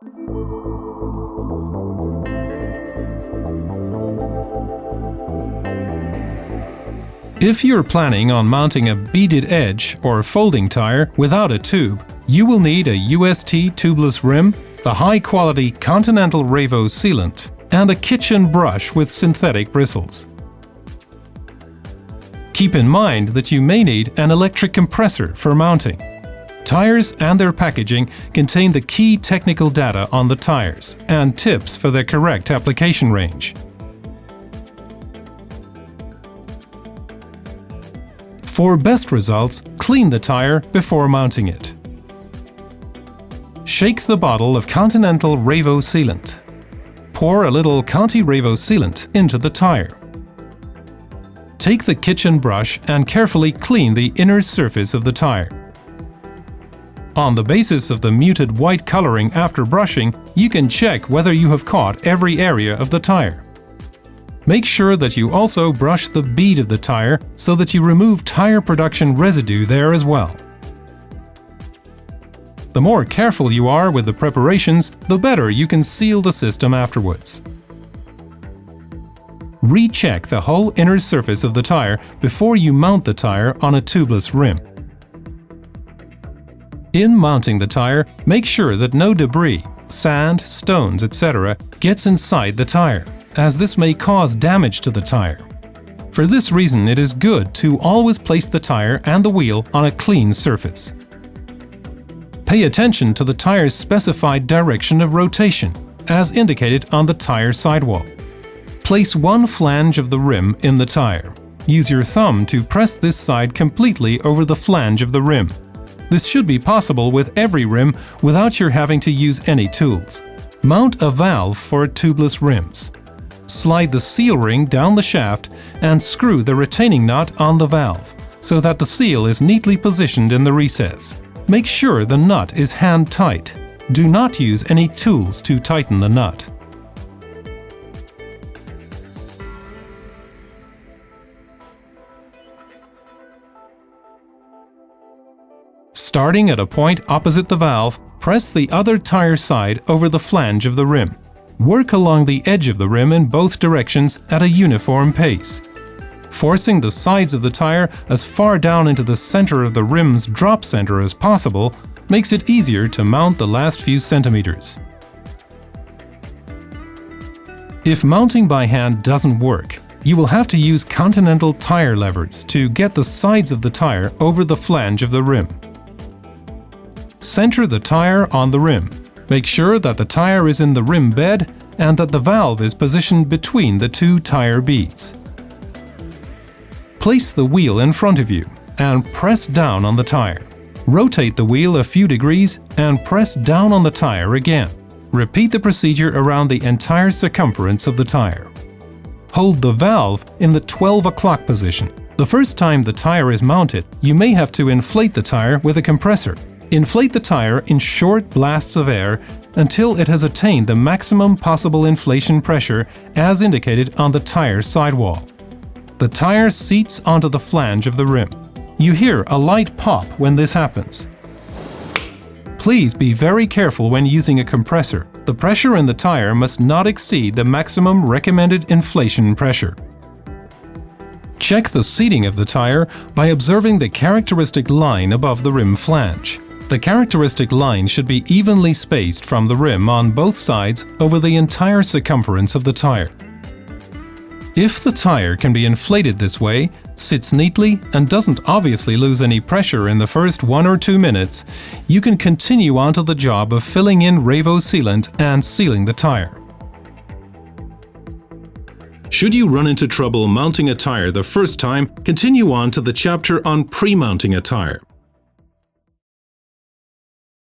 If you're planning on mounting a beaded edge or folding tire without a tube, you will need a UST tubeless rim, the high-quality Continental Revo sealant, and a kitchen brush with synthetic bristles. Keep in mind that you may need an electric compressor for mounting. Tires and their packaging contain the key technical data on the tires and tips for their correct application range. For best results, clean the tire before mounting it. Shake the bottle of Continental Revo sealant. Pour a little Conte Revo sealant into the tire. Take the kitchen brush and carefully clean the inner surface of the tire. On the basis of the muted white coloring after brushing, you can check whether you have caught every area of the tire. Make sure that you also brush the bead of the tire so that you remove tire production residue there as well. The more careful you are with the preparations, the better you can seal the system afterwards. Recheck the whole inner surface of the tire before you mount the tire on a tubeless rim. In mounting the tire, make sure that no debris, sand, stones, etc. gets inside the tire, as this may cause damage to the tire. For this reason, it is good to always place the tire and the wheel on a clean surface. Pay attention to the tire's specified direction of rotation, as indicated on the tire sidewall. Place one flange of the rim in the tire. Use your thumb to press this side completely over the flange of the rim. This should be possible with every rim without your having to use any tools. Mount a valve for tubeless rims. Slide the seal ring down the shaft and screw the retaining nut on the valve, so that the seal is neatly positioned in the recess. Make sure the nut is hand tight. Do not use any tools to tighten the nut. Starting at a point opposite the valve, press the other tire side over the flange of the rim. Work along the edge of the rim in both directions at a uniform pace. Forcing the sides of the tire as far down into the center of the rim's drop center as possible makes it easier to mount the last few centimeters. If mounting by hand doesn't work, you will have to use Continental tire levers to get the sides of the tire over the flange of the rim. Center the tire on the rim. Make sure that the tire is in the rim bed and that the valve is positioned between the two tire beads. Place the wheel in front of you and press down on the tire. Rotate the wheel a few degrees and press down on the tire again. Repeat the procedure around the entire circumference of the tire. Hold the valve in the 12 o'clock position. The first time the tire is mounted, you may have to inflate the tire with a compressor. Inflate the tire in short blasts of air until it has attained the maximum possible inflation pressure as indicated on the tire sidewall. The tire seats onto the flange of the rim. You hear a light pop when this happens. Please be very careful when using a compressor. The pressure in the tire must not exceed the maximum recommended inflation pressure. Check the seating of the tire by observing the characteristic line above the rim flange. The characteristic line should be evenly spaced from the rim on both sides over the entire circumference of the tire. If the tire can be inflated this way, sits neatly, and doesn't obviously lose any pressure in the first 1 or 2 minutes, you can continue on to the job of filling in revo sealant and sealing the tire. Should you run into trouble mounting a tire the first time, continue on to the chapter on pre-mounting a tire.